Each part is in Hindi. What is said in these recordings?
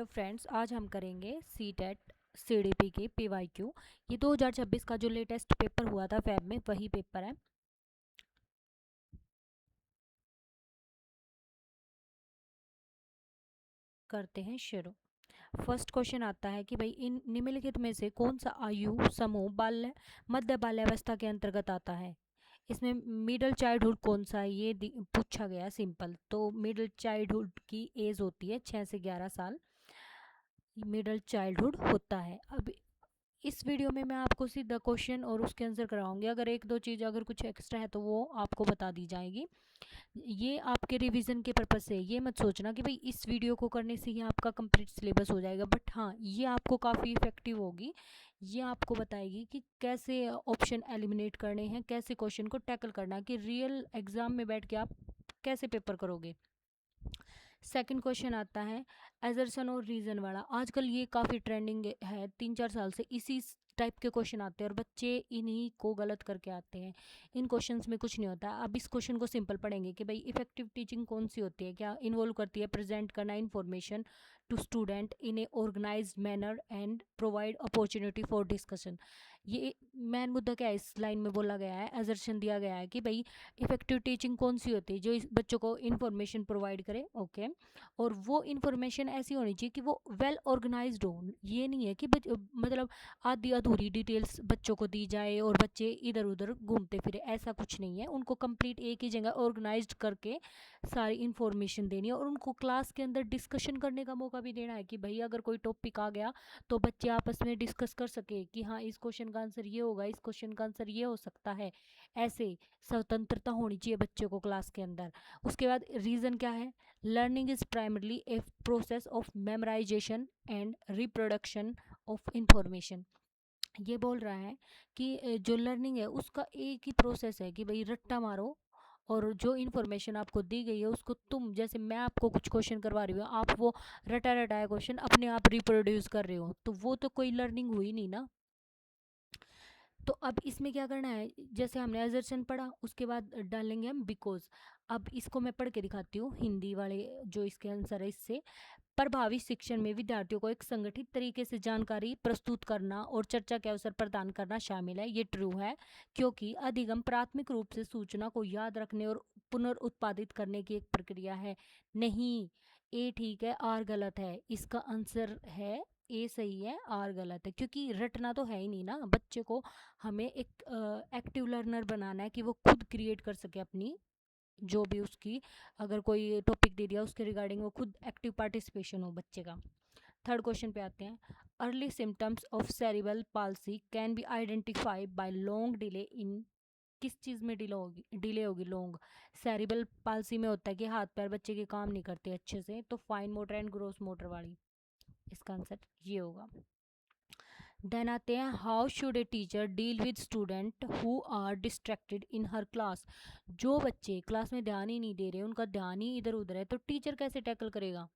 हेलो फ्रेंड्स, आज हम करेंगे सीटेट सीडीपी के पीवाईक्यू। ये 2026 का जो लेटेस्ट पेपर हुआ था फैब में, वही पेपर है। करते हैं शुरू। फर्स्ट क्वेश्चन आता है कि भाई इन निम्नलिखित में से कौन सा आयु समूह मध्य बाल्यावस्था के अंतर्गत आता है। इसमें मिडल चाइल्डहुड कौन सा है ये पूछा गया। सिंपल, तो मिडल चाइल्डहुड की एज होती है 6 से 11 साल, मिडल चाइल्डहुड होता है। अब इस वीडियो में मैं आपको सीधा क्वेश्चन और उसके आंसर कराऊंगी। अगर एक दो चीज़ अगर कुछ एक्स्ट्रा है तो वो आपको बता दी जाएगी। ये आपके रिवीजन के पर्पज से, ये मत सोचना कि भाई इस वीडियो को करने से ही आपका कंप्लीट सिलेबस हो जाएगा, बट हाँ ये आपको काफ़ी इफेक्टिव होगी। ये आपको बताएगी कि कैसे ऑप्शन एलिमिनेट करने हैं, कैसे क्वेश्चन को टैकल करना है, कि रियल एग्जाम में बैठ के आप कैसे पेपर करोगे। सेकंड क्वेश्चन आता है एजर्सन और रीजन वाला। आजकल ये काफ़ी ट्रेंडिंग है, 3-4 साल से इसी टाइप के क्वेश्चन आते हैं और बच्चे इन्हीं को गलत करके आते हैं। इन क्वेश्चंस में कुछ नहीं होता। अब इस क्वेश्चन को सिंपल पढ़ेंगे कि भाई इफेक्टिव टीचिंग कौन सी होती है, क्या इन्वॉल्व करती है प्रेजेंट करना information to student in a organised manner and provide opportunity for discussion. ये मेन मुद्दा क्या है, इस लाइन में बोला गया है, एजर्शन दिया गया है कि भाई इफेक्टिव टीचिंग कौन सी होती है, जो इस बच्चों को इन्फॉर्मेशन प्रोवाइड करे। ओके, और वो इन्फॉर्मेशन ऐसी होनी चाहिए कि वो वेल ऑर्गेनाइज्ड हो। ये नहीं है कि मतलब आधी अधूरी डिटेल्स बच्चों को दी जाए और बच्चे इधर उधर घूमते फिरे, ऐसा कुछ नहीं है। उनको कंप्लीट एक ही जगह ऑर्गेनाइज्ड करके सारी इन्फॉर्मेशन देनी है और उनको क्लास के अंदर डिस्कशन करने का मौका भी देना है कि भाई अगर कोई टॉपिक आ गया तो बच्चे आपस में डिस्कस कर सके कि हाँ इस क्वेश्चन का आंसर ये होगा, इस क्वेश्चन का आंसर ये हो सकता है। ऐसे स्वतंत्रता होनी चाहिए बच्चों को क्लास के अंदर। उसके बाद रीज़न क्या है, learning is primarily a process of memorization and reproduction of information। ये बोल रहा है कि जो लर्निंग है उसका एक ही प्रोसेस है कि भाई रट्टा मारो और जो इन्फॉर्मेशन आपको दी गई है उसको तुम, जैसे मैं आपको कुछ क्वेश्चन करवा रही हूँ, आप वो रटा रटाया क्वेश्चन अपने आप रिप्रोड्यूस कर रहे हो, तो वो तो कोई लर्निंग हुई नहीं ना। तो अब इसमें क्या करना है, जैसे हमने असर्शन पढ़ा उसके बाद डालेंगे हम बिकॉज। अब इसको मैं पढ़ के दिखाती हूँ, हिंदी वाले जो इसके आंसर है इससे। प्रभावी शिक्षण में विद्यार्थियों को एक संगठित तरीके से जानकारी प्रस्तुत करना और चर्चा के अवसर प्रदान करना शामिल है। ये ट्रू है, क्योंकि अधिगम प्राथमिक रूप से सूचना को याद रखने और पुनर्उत्पादित करने की एक प्रक्रिया है। नहीं, ए ठीक है, आर गलत है। इसका आंसर है ए सही है, आर गलत है, क्योंकि रटना तो है ही नहीं ना। बच्चे को हमें एक एक्टिव लर्नर बनाना है कि वो खुद क्रिएट कर सके अपनी, जो भी उसकी अगर कोई टॉपिक दे दिया उसके रिगार्डिंग वो खुद एक्टिव पार्टिसिपेशन हो बच्चे का। थर्ड क्वेश्चन पे आते हैं। Early symptoms of cerebral palsy can be identified by long delay in. किस चीज़ में डिले होगी लॉन्ग। सेरिब्रल पाल्सी में होता है कि हाथ पैर बच्चे के काम नहीं करते अच्छे से, तो fine motor and gross motor वाली। इसका आंसर ये होगा। देन आते हैं, how should a teacher deal with student who are distracted in her class. जो बच्चे क्लास में ध्यान ही नहीं दे रहे, उनका ध्यान ही इधर उधर है, तो टीचर कैसे टैकल करेगा।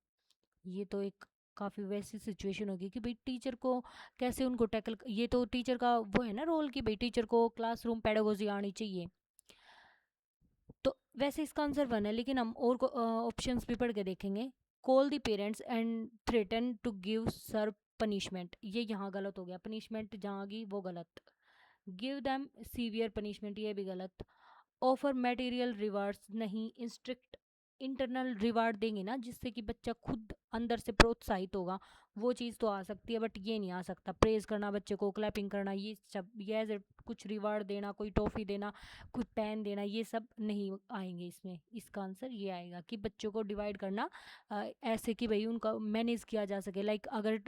ये तो एक काफ़ी वैसी सिचुएशन होगी कि भाई टीचर को कैसे उनको टैकल, ये तो टीचर का वो है ना रोल कि भाई टीचर को क्लासरूम पेडागोजी आनी चाहिए। तो वैसे इसका आंसर वन है, लेकिन हम और ऑप्शंस भी पढ़ के देखेंगे। Call the parents and threaten to give sir punishment, ये यहाँ गलत हो गया। पनिशमेंट जहाँ गई वो गलत। गिव दैम सीवियर पनिशमेंट, ये भी गलत। ऑफर मटेरियल रिवार्ड्स, नहीं, इंस्ट्रिक्ट इंटरनल रिवार्ड देंगे ना जिससे कि बच्चा खुद अंदर से प्रोत्साहित होगा, वो चीज़ तो आ सकती है, बट ये नहीं आ सकता। प्रेज करना बच्चे को, क्लैपिंग करना, ये सब, ये एज कुछ रिवार्ड देना, कोई टॉफ़ी देना, कोई पेन देना, ये सब नहीं आएंगे इसमें। इसका आंसर ये आएगा कि बच्चों को डिवाइड करना ऐसे कि भाई उनका मैनेज किया जा सके। लाइक अगर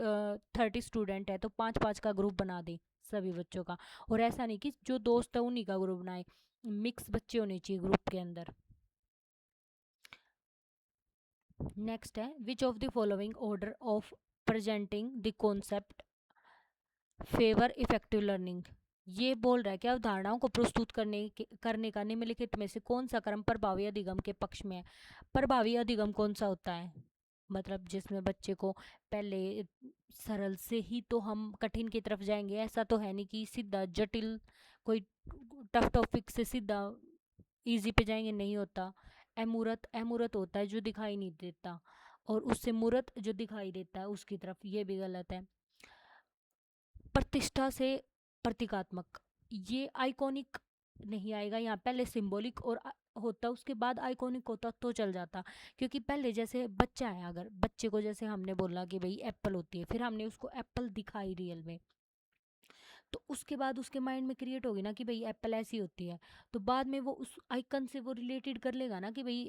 30 स्टूडेंट है तो 5-5 का ग्रुप बना दे सभी बच्चों का, और ऐसा नहीं कि जो दोस्त है उन्हीं का ग्रुप बनाए, मिक्स बच्चे होने चाहिए ग्रुप के अंदर। नेक्स्ट है, which of the following order of presenting the concept favour effective learning. ये बोल रहा है कि अवधारणाओं को प्रस्तुत करने का निम्नलिखित में से कौन सा क्रम प्रभावी अधिगम के पक्ष में है। प्रभावी अधिगम कौन सा होता है, मतलब जिसमें बच्चे को पहले सरल से ही तो हम कठिन की तरफ जाएंगे, ऐसा तो है नहीं कि सीधा जटिल कोई टफ टॉपिक से सीधा इजी पे जाएंगे, नहीं होता। अमूर्त अमूर्त होता है जो दिखाई नहीं देता। और उससे मूर्त जो दिखाई देता है उसकी तरफ, ये भी गलत है। प्रतिष्ठा से प्रतीकात्मक, ये आइकॉनिक नहीं आएगा यहाँ, पहले सिंबॉलिक और होता उसके बाद आइकॉनिक होता तो चल जाता। क्योंकि पहले जैसे बच्चा है, अगर बच्चे को जैसे हमने बोला कि भाई एप्पल होती है, फिर हमने उसको एप्पल दिखाई रियल में, तो उसके बाद उसके माइंड में क्रिएट होगी ना कि भाई एप्पल ऐसी होती है, तो बाद में वो उस आइकन से वो रिलेटेड कर लेगा ना कि भाई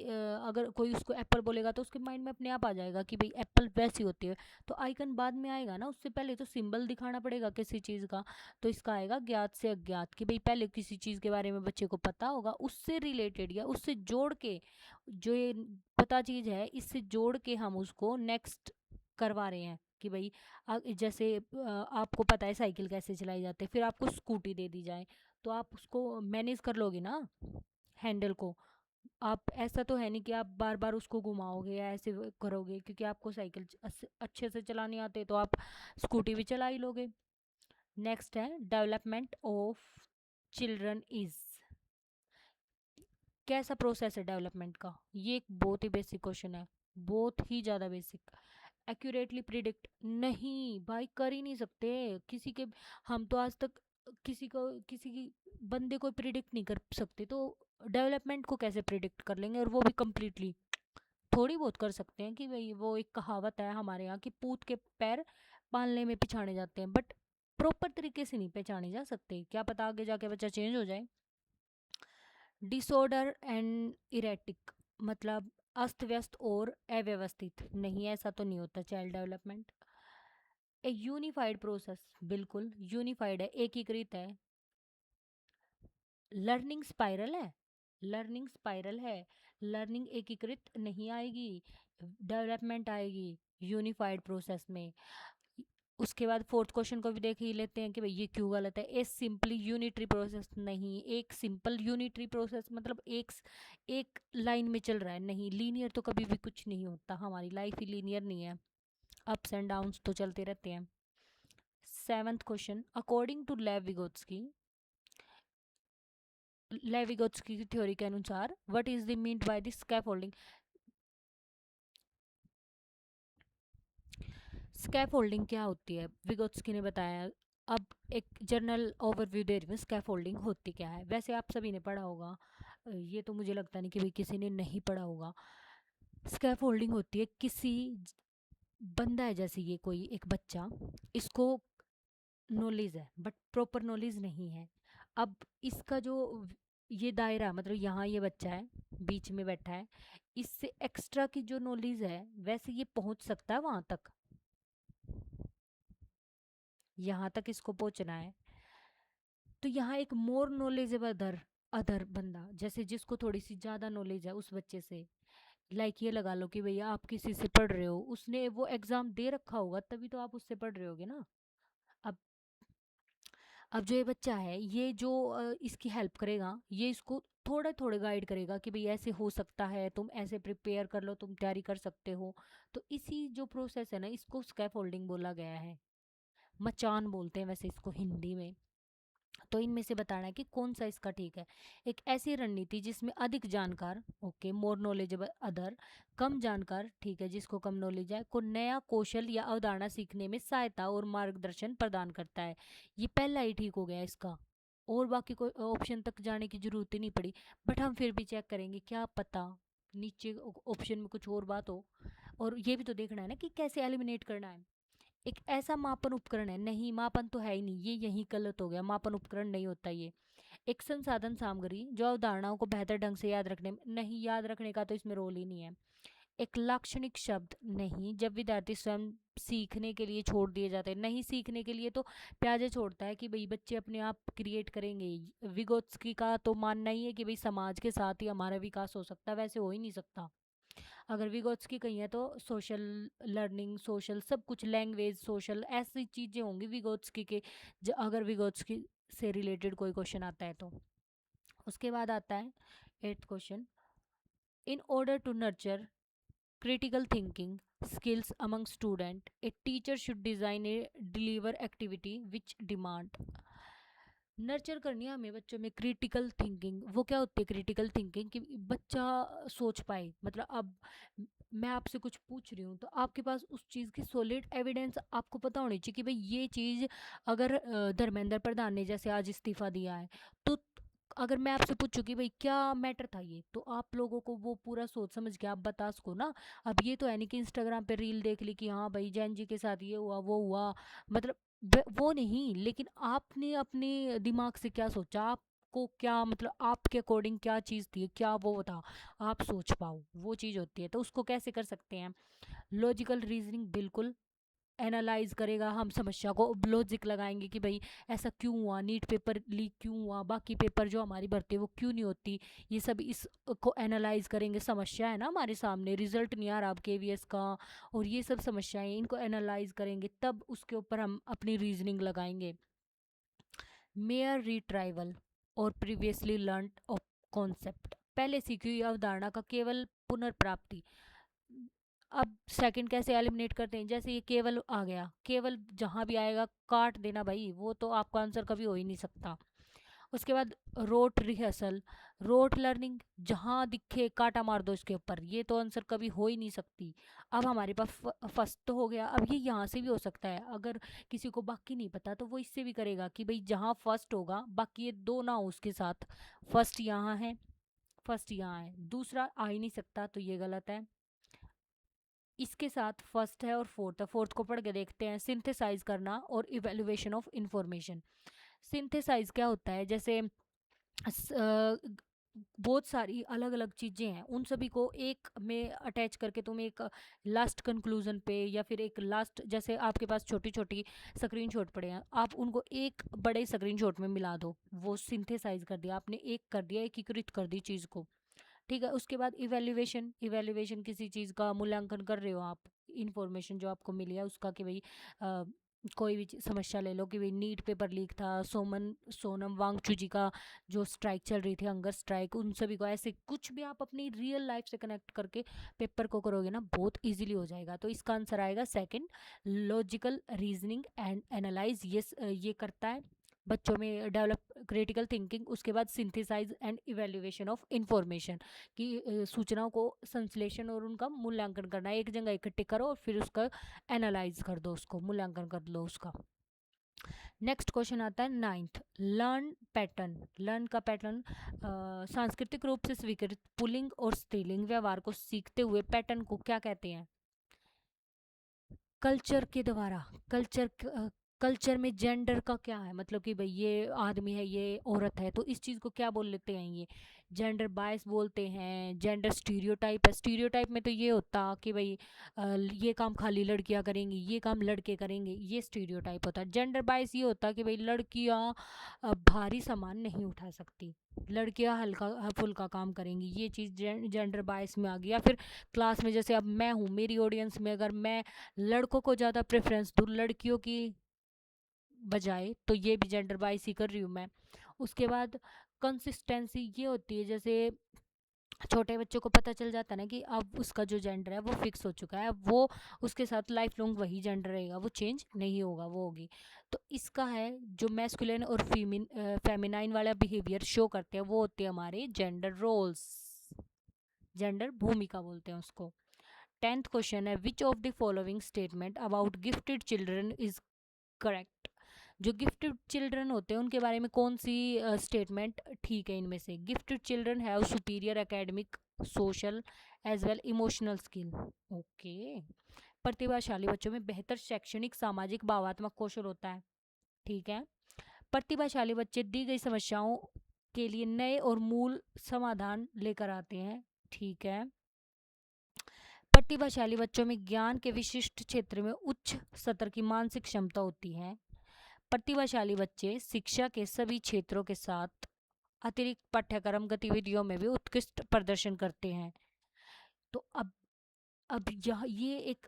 अगर कोई उसको एप्पल बोलेगा तो उसके माइंड में अपने आप आ जाएगा कि भाई एप्पल वैसी होती है। तो आइकन बाद में आएगा ना, उससे पहले तो सिंबल दिखाना पड़ेगा किसी चीज़ का। तो इसका आएगा ज्ञात से अज्ञात, कि भाई पहले किसी चीज़ के बारे में बच्चे को पता होगा, उससे रिलेटेड या उससे जोड़ के, जो ये पता चीज़ है इससे जोड़ के हम उसको नेक्स्ट करवा रहे हैं कि भाई जैसे आपको पता है साइकिल कैसे चलाई जाती है, फिर आपको स्कूटी दे दी जाए, तो आप उसको मैनेज कर लोगे ना हैंडल को। आप ऐसा तो है नहीं कि आप बार बार उसको घुमाओगे या ऐसे करोगे, क्योंकि आपको साइकिल अच्छे से चलानी आती है तो आप स्कूटी भी चला ही लोगे। नेक्स्ट है डेवलपमेंट ऑफ चिल्ड्रन इज, कैसा प्रोसेस है डेवलपमेंट का, ये एक बहुत ही बेसिक क्वेश्चन है, बहुत ही ज़्यादा बेसिक। एक्यूरेटली प्रिडिक्ट, नहीं भाई कर ही नहीं सकते किसी के, हम तो आज तक किसी को किसी की बंदे को प्रिडिक्ट नहीं कर सकते, तो डेवलपमेंट को कैसे प्रिडिक्ट कर लेंगे, और वो भी कम्प्लीटली। थोड़ी बहुत कर सकते हैं कि भाई वो एक कहावत है हमारे यहाँ कि पूत के पैर पालने में पिछाने जाते हैं, बट प्रॉपर तरीके से नहीं पहचाने जा सकते, क्या पता आगे जाके बच्चा चेंज हो जाए। डिसऑर्डर एंड इरेटिक, मतलब अस्त व्यस्त और अव्यवस्थित, नहीं ऐसा तो नहीं होता चाइल्ड डेवलपमेंट। ए यूनिफाइड प्रोसेस, बिल्कुल यूनिफाइड है, एकीकृत है। लर्निंग स्पाइरल है, लर्निंग स्पाइरल है, लर्निंग एकीकृत नहीं आएगी, डेवलपमेंट आएगी यूनिफाइड प्रोसेस में। उसके बाद फोर्थ क्वेश्चन को भी देख ही लेते हैं कि भाई ये क्यों गलत है। ए सिंपली यूनिटरी प्रोसेस, नहीं, एक सिंपल यूनिटरी प्रोसेस मतलब एक लाइन में चल रहा है, नहीं, लीनियर तो कभी भी कुछ नहीं होता, हमारी लाइफ ही लीनियर नहीं है, अप्स एंड डाउन्स तो चलते रहते हैं। सेवंथ क्वेश्चन, अकॉर्डिंग टू लेविगोत्स्की की थ्योरी के अनुसार what is the meant by the scaffolding. Scaffolding क्या होती है, विगोत्स्की ने बताया। अब एक जनरल ओवरव्यू दे रही हूँ, स्कैफोल्डिंग होती क्या है। वैसे आप सभी ने पढ़ा होगा, ये तो मुझे लगता नहीं कि भाई किसी ने नहीं पढ़ा होगा। स्कैफोल्डिंग होती है किसी बंदा है, जैसे ये कोई एक बच्चा, इसको नॉलेज है बट प्रॉपर नॉलेज नहीं है। अब इसका जो ये दायरा, मतलब यहाँ ये बच्चा है बीच में बैठा है, इससे एक्स्ट्रा की जो नॉलेज है वैसे ये पहुँच सकता है वहाँ तक, यहाँ तक इसको पहुँचना है। तो यहाँ एक मोर नॉलेजेबल अदर अदर बंदा, जैसे जिसको थोड़ी सी ज़्यादा नॉलेज है उस बच्चे से, लाइक ये लगा लो कि भैया आप किसी से पढ़ रहे हो, उसने वो एग्ज़ाम दे रखा होगा तभी तो आप उससे पढ़ रहे होगे ना। अब अब जो ये बच्चा है, ये जो इसकी हेल्प करेगा, ये इसको थोड़ा थोड़ा गाइड करेगा कि भाई ऐसे हो सकता है, तुम ऐसे प्रिपेयर कर लो, तुम तैयारी कर सकते हो। तो इसी जो प्रोसेस है ना, इसको स्कैफोल्डिंग बोला गया है, मचान बोलते हैं वैसे इसको हिंदी में। तो इनमें से बताना है कि कौन सा इसका ठीक है। एक ऐसी रणनीति जिसमें अधिक जानकार, ओके, मोर नॉलेजेबल अदर, कम जानकार, ठीक है, जिसको कम नॉलेज है, को नया कौशल या अवधारणा सीखने में सहायता और मार्गदर्शन प्रदान करता है। ये पहला ही ठीक हो गया इसका, और बाकी कोई ऑप्शन तक जाने की जरूरत ही नहीं पड़ी। बट हम फिर भी चेक करेंगे, क्या पता नीचे ऑप्शन में कुछ और बात हो। और ये भी तो देखना है ना कि कैसे एलिमिनेट करना है। एक ऐसा मापन उपकरण है, नहीं मापन तो है ही नहीं, ये यही गलत हो गया, मापन उपकरण नहीं होता ये। एक संसाधन सामग्री जो अवधारणाओं को बेहतर ढंग से याद रखने में, नहीं, याद रखने का तो इसमें रोल ही नहीं है। एक लाक्षणिक शब्द, नहीं, जब विद्यार्थी स्वयं सीखने के लिए छोड़ दिए जाते हैं, नहीं, सीखने के लिए तो प्याजे छोड़ता है कि भाई बच्चे अपने आप क्रिएट करेंगे। विगोत्स्की का तो मानना ही है कि भाई समाज के साथ ही हमारा विकास हो सकता है, वैसे हो ही नहीं सकता। अगर विगोत्स्की कही है तो सोशल लर्निंग, सोशल सब कुछ, लैंग्वेज, सोशल, ऐसी चीज़ें होंगी विगोत्स्की के, अगर विगोत्स्की से रिलेटेड कोई क्वेश्चन आता है तो। उसके बाद आता है eighth question, in order to nurture critical thinking skills among student, a teacher should design a deliver activity which demand, nurture करनी है हमें बच्चों में क्रिटिकल थिंकिंग। वो क्या होती है क्रिटिकल थिंकिंग? कि बच्चा सोच पाए। मतलब अब मैं आपसे कुछ पूछ रही हूँ तो आपके पास उस चीज़ की सॉलिड एविडेंस आपको पता होनी चाहिए कि भाई ये चीज़ अगर धर्मेंद्र प्रधान ने जैसे आज इस्तीफा दिया है तो अगर मैं आपसे पूछूं कि भाई क्या मैटर था ये, तो आप लोगों को वो पूरा सोच समझ के आप बता सको ना। अब ये तो है नहीं कि इंस्टाग्राम पे रील देख ली कि हाँ भाई जैन जी के साथ ये हुआ वो हुआ, मतलब वो नहीं, लेकिन आपने अपने दिमाग से क्या सोचा, आपको क्या मतलब आपके अकॉर्डिंग क्या चीज़ थी, क्या वो था, आप सोच पाओ, वो चीज़ होती है। तो उसको कैसे कर सकते हैं? लॉजिकल रीजनिंग, बिल्कुल एनालाइज करेगा, हम समस्या को लॉजिक लगाएंगे कि भाई ऐसा क्यों हुआ, नीट पेपर लीक क्यों हुआ, बाकी पेपर जो हमारी भर्ती है वो क्यों नहीं होती, ये सब इस को एनालाइज करेंगे। समस्या है ना हमारे सामने, रिजल्ट नहीं आ रहा अब केवीएस का, और ये सब समस्याएं, इनको एनालाइज करेंगे, तब उसके ऊपर हम अपनी रीजनिंग लगाएंगे। मेयर रिट्राइवल और प्रीवियसली लर्न ऑफ कॉन्सेप्ट, पहले सीखी हुई अवधारणा का केवल पुनर्प्राप्ति। अब सेकंड कैसे एलिमिनेट करते हैं? जैसे ये केवल आ गया, केवल जहां भी आएगा काट देना भाई, वो तो आपका आंसर कभी हो ही नहीं सकता। उसके बाद रोट रिहर्सल, रोट लर्निंग, जहां दिखे काटा मार दो इसके ऊपर, ये तो आंसर कभी हो ही नहीं सकती। अब हमारे पास फर्स्ट तो हो गया, अब ये यहाँ से भी हो सकता है, अगर किसी को बाकी नहीं पता तो वो इससे भी करेगा कि भाई जहाँ फर्स्ट होगा बाकी ये दो ना हो उसके साथ, फर्स्ट यहाँ है, फर्स्ट यहाँ है, दूसरा आ ही नहीं सकता, तो ये गलत है। इसके साथ फर्स्ट है और फोर्थ है, फोर्थ को पढ़ के देखते हैं। सिंथेसाइज करना और इवेल्युएशन ऑफ इंफॉर्मेशन। सिंथेसाइज क्या होता है? जैसे बहुत सारी अलग अलग चीज़ें हैं, उन सभी को एक में अटैच करके तुम एक लास्ट कंक्लूजन पे, या फिर एक लास्ट, जैसे आपके पास छोटी छोटी स्क्रीनशॉट पड़े हैं, आप उनको एक बड़े स्क्रीनशॉट में मिला दो, वो सिंथेसाइज कर दिया आपने, एक कर दिया, एकीकृत कर दी चीज़ को। ठीक है। उसके बाद इवेल्युएशन, इवेल्युएशन किसी चीज़ का मूल्यांकन कर रहे हो आप, इंफॉर्मेशन जो आपको मिली है उसका, कि भाई अ, कोई भी समस्या ले लो कि भाई नीट पेपर लीक था, सोनम वांगचू जी का जो स्ट्राइक चल रही थी, हंगर स्ट्राइक, उन सभी को ऐसे कुछ भी आप अपनी रियल लाइफ से कनेक्ट करके पेपर को करोगे ना, बहुत इजीली हो जाएगा। तो इसका आंसर आएगा second, logical reasoning and analyse, ये करता है बच्चों में डेवलप क्रिटिकल थिंकिंग। उसके बाद synthesise and evaluation of information, कि सूचनाओं को संश्लेषण और उनका मूल्यांकन करना, एक जगह इकट्ठे करो और फिर उसका एनालाइज कर दो, उसको मूल्यांकन कर लो उसका। नेक्स्ट क्वेश्चन आता है नाइन्थ, लर्न पैटर्न। लर्न का पैटर्न, सांस्कृतिक रूप से स्वीकृत पुल्लिंग और स्त्रीलिंग व्यवहार को सीखते हुए पैटर्न को क्या कहते हैं? कल्चर के द्वारा, कल्चर, कल्चर में जेंडर का क्या है, मतलब कि भाई ये आदमी है ये औरत है, तो इस चीज़ को क्या बोल लेते हैं? ये जेंडर बायस बोलते हैं, जेंडर स्टीरियोटाइप है। स्टीरियोटाइप में तो ये होता कि भाई ये काम खाली लड़कियां करेंगी, ये काम लड़के करेंगे, ये स्टीरियोटाइप होता है। जेंडर बायस ये होता कि भाई लड़कियां भारी सामान नहीं उठा सकती, लड़कियां हल्का फुल्का काम करेंगी, ये चीज़ जेंडर बायस में आ गई। या फिर क्लास में जैसे अब मैं हूँ, मेरी ऑडियंस में अगर मैं लड़कों को ज़्यादा प्रेफरेंस दूँ लड़कियों की बजाय, तो ये भी जेंडर बाइस ही कर रही हूँ मैं। उसके बाद कंसिस्टेंसी ये होती है, जैसे छोटे बच्चों को पता चल जाता है ना कि अब उसका जो जेंडर है वो फिक्स हो चुका है, अब वो उसके साथ लाइफ लॉन्ग वही जेंडर रहेगा, वो चेंज नहीं होगा, वो होगी। तो इसका है जो मैस्कुलिन और फेमिनाइन वाला बिहेवियर शो करते हैं, वो होते हैं हमारे जेंडर रोल्स, जेंडर भूमिका बोलते हैं उसको। टेंथ क्वेश्चन है, which of the following statement about gifted children is correct? जो गिफ्टेड चिल्ड्रन होते हैं उनके बारे में कौन सी स्टेटमेंट ठीक है इनमें से? Gifted children have superior academic, social as well emotional skill. Okay. प्रतिभाशाली बच्चों में बेहतर शैक्षणिक, सामाजिक, भावात्मक कौशल होता है। ठीक है। प्रतिभाशाली बच्चे दी गई समस्याओं के लिए नए और मूल समाधान लेकर आते हैं। ठीक है। प्रतिभाशाली बच्चों में ज्ञान के विशिष्ट क्षेत्र में उच्च स्तर की मानसिक क्षमता होती है। प्रतिभाशाली बच्चे शिक्षा के सभी क्षेत्रों के साथ अतिरिक्त पाठ्यक्रम गतिविधियों में भी उत्कृष्ट प्रदर्शन करते हैं। तो अब यह ये एक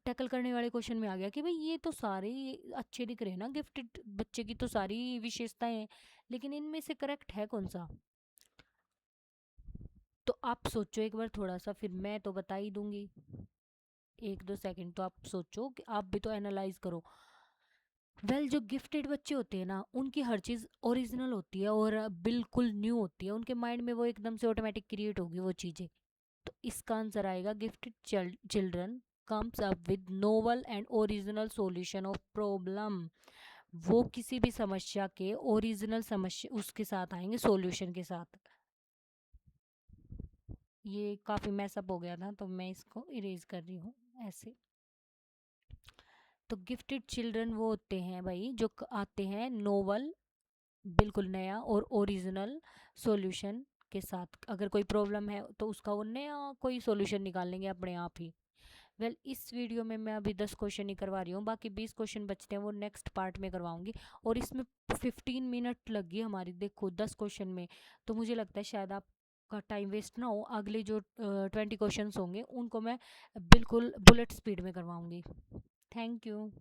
टैकल करने वाले क्वेश्चन में आ गया कि भाई ये तो सारे अच्छे दिख रहे हैं ना, गिफ्टेड बच्चे की तो सारी विशेषताएं हैं, लेकिन इनमें से करेक्ट है कौन सा? तो आप सोचो एक बार थोड़ा सा, फिर मैं तो बता ही दूंगी। 1-2 सेकंड तो आप सोचो, कि आप भी तो एनालाइज करो। वेल जो गिफ्टेड बच्चे होते हैं ना, उनकी हर चीज़ ओरिजिनल होती है और बिल्कुल न्यू होती है, उनके माइंड में वो एकदम से ऑटोमेटिक क्रिएट होगी वो चीज़ें। तो इसका आंसर आएगा gifted children comes up with novel and original solution of problem. वो किसी भी समस्या के ओरिजिनल समस्या उसके साथ आएंगे, सॉल्यूशन के साथ। ये काफ़ी मैसअप हो गया था तो मैं इसको इरेज कर रही हूँ ऐसे। तो गिफ्टेड चिल्ड्रन वो होते हैं भाई जो आते हैं नोवल, बिल्कुल नया और ओरिजिनल सॉल्यूशन के साथ। अगर कोई प्रॉब्लम है तो उसका वो नया कोई सॉल्यूशन निकाल लेंगे अपने आप ही। वेल इस वीडियो में मैं अभी 10 क्वेश्चन ही करवा रही हूँ, बाकी 20 क्वेश्चन बचते हैं वो नेक्स्ट पार्ट में करवाऊंगी। और इसमें 15 मिनट लगी हमारी, देखो 10 क्वेश्चन में। तो मुझे लगता है शायद आपका टाइम वेस्ट ना हो, अगले जो 20 क्वेश्चन होंगे उनको मैं बिल्कुल बुलेट स्पीड में करवाऊंगी। Thank you.